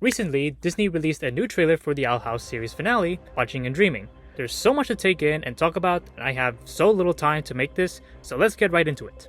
Recently, Disney released a new trailer for the Owl House series finale, Watching and Dreaming. There's so much to take in and talk about, and I have so little time to make this, so let's get right into it.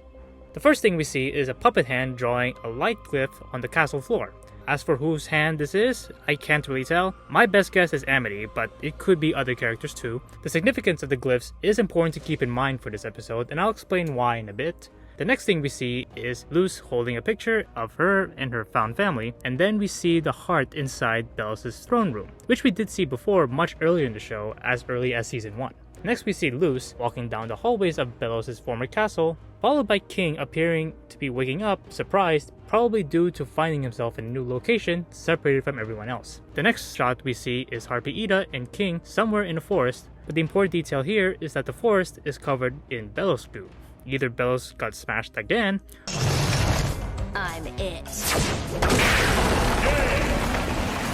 The first thing we see is a puppet hand drawing a light glyph on the castle floor. As for whose hand this is, I can't really tell. My best guess is Amity, but it could be other characters too. The significance of the glyphs is important to keep in mind for this episode, and I'll explain why in a bit. The next thing we see is Luz holding a picture of her and her found family, and then we see the heart inside Bellos' throne room, which we did see before much earlier in the show, as early as season 1. Next we see Luz walking down the hallways of Bellos' former castle, followed by King appearing to be waking up, surprised, probably due to finding himself in a new location, separated from everyone else. The next shot we see is Harpy Ida and King somewhere in the forest, but the important detail here is that the forest is covered in Bellos goo. Either Bellos got smashed again, I'm it.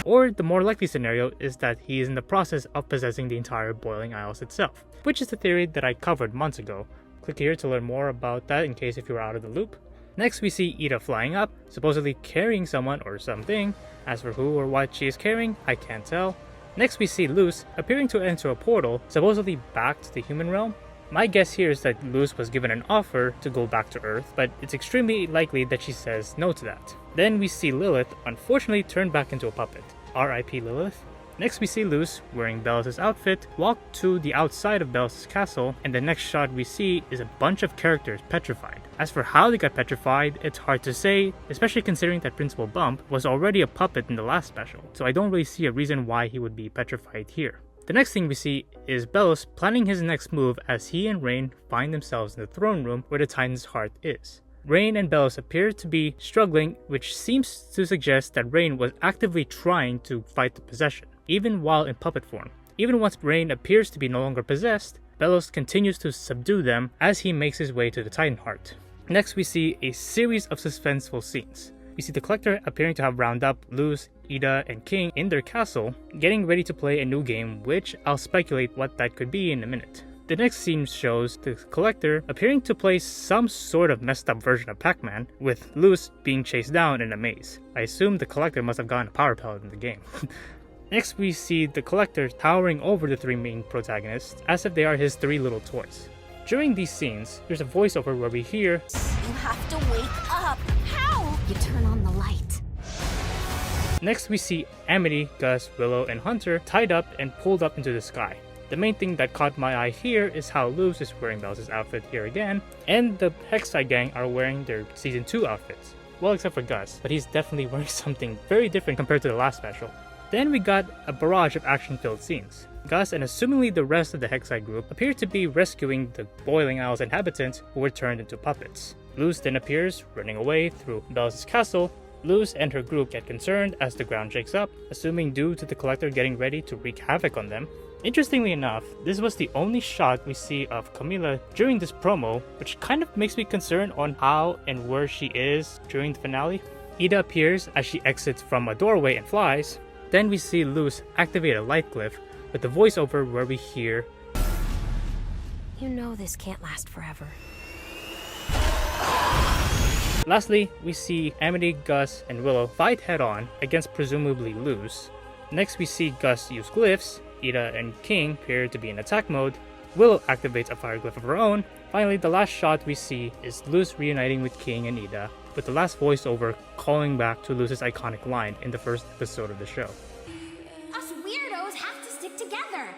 or the more likely scenario is that he is in the process of possessing the entire Boiling Isles itself, which is the theory that I covered months ago. Click here to learn more about that in case if you were out of the loop. Next we see Ida flying up, supposedly carrying someone or something. As for who or what she is carrying, I can't tell. Next we see Luz appearing to enter a portal, supposedly back to the human realm. My guess here is that Luz was given an offer to go back to Earth, but it's extremely likely that she says no to that. Then we see Lilith unfortunately turned back into a puppet. R.I.P. Lilith. Next we see Luz, wearing Bellos' outfit, walk to the outside of Bellos' castle, and the next shot we see is a bunch of characters petrified. As for how they got petrified, it's hard to say, especially considering that Principal Bump was already a puppet in the last special, so I don't really see a reason why he would be petrified here. The next thing we see is Bellos planning his next move as he and Rain find themselves in the throne room where the Titan's heart is. Rain and Bellos appear to be struggling, which seems to suggest that Rain was actively trying to fight the possession, even while in puppet form. Even once Rain appears to be no longer possessed, Bellos continues to subdue them as he makes his way to the Titan heart. Next we see a series of suspenseful scenes. We see the Collector appearing to have rounded up Luz, Ida, and King in their castle, getting ready to play a new game, which I'll speculate what that could be in a minute. The next scene shows the Collector appearing to play some sort of messed up version of Pac-Man, with Luz being chased down in a maze. I assume the Collector must have gotten a power pellet in the game. Next we see the Collector towering over the three main protagonists, as if they are his three little toys. During these scenes, there's a voiceover where we hear, You have to wake up. How? You turn on the light. Next we see Amity, Gus, Willow, and Hunter tied up and pulled up into the sky. The main thing that caught my eye here is how Luz is wearing Bellos' outfit here again, and the Hexside gang are wearing their Season 2 outfits. Well, except for Gus, but he's definitely wearing something very different compared to the last special. Then we got a barrage of action-filled scenes. Gus and assumingly the rest of the Hexside group appear to be rescuing the Boiling Isles inhabitants who were turned into puppets. Luz then appears, running away through Bellos' castle. Luz and her group get concerned as the ground shakes up, assuming due to the Collector getting ready to wreak havoc on them. Interestingly enough, this was the only shot we see of Camila during this promo, which kind of makes me concerned on how and where she is during the finale. Ida appears as she exits from a doorway and flies. Then we see Luz activate a light glyph with the voiceover where we hear, You know this can't last forever. Lastly, we see Amity, Gus, and Willow fight head-on against presumably Luz. Next we see Gus use glyphs, Ida and King appear to be in attack mode, Willow activates a fire glyph of her own. Finally, the last shot we see is Luz reuniting with King and Ida, with the last voiceover calling back to Luz's iconic line in the first episode of the show. Us weirdos have to stick together.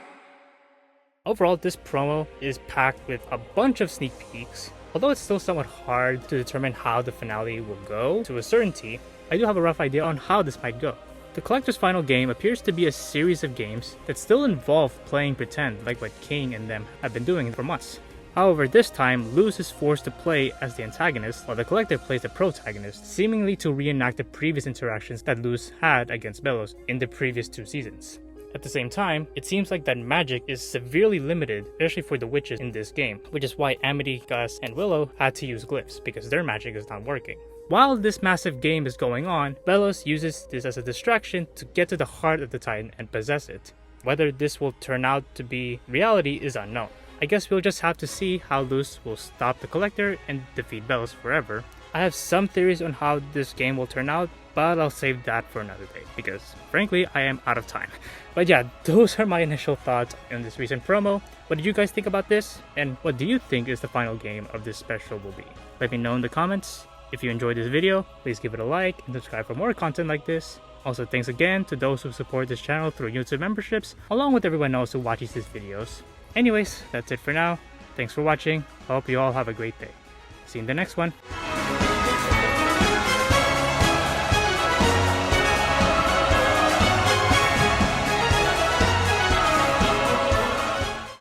Overall, this promo is packed with a bunch of sneak peeks. Although it's still somewhat hard to determine how the finale will go to a certainty, I do have a rough idea on how this might go. The Collector's final game appears to be a series of games that still involve playing pretend like what King and them have been doing for months. However, this time, Luz is forced to play as the antagonist while the Collector plays the protagonist, seemingly to reenact the previous interactions that Luz had against Bellos in the previous 2 seasons. At the same time, it seems like that magic is severely limited, especially for the witches in this game, which is why Amity, Gus, and Willow had to use glyphs, because their magic is not working. While this massive game is going on, Bellos uses this as a distraction to get to the heart of the Titan and possess it. Whether this will turn out to be reality is unknown. I guess we'll just have to see how Luz will stop the Collector and defeat Bellos forever. I have some theories on how this game will turn out, but I'll save that for another day because frankly I am out of time. But yeah, those are my initial thoughts on this recent promo. What did you guys think about this? And what do you think is the final game of this special will be? Let me know in the comments. If you enjoyed this video, please give it a like and subscribe for more content like this. Also, thanks again to those who support this channel through YouTube memberships, along with everyone else who watches these videos. Anyways, that's it for now. Thanks for watching. Hope you all have a great day. See you in the next one.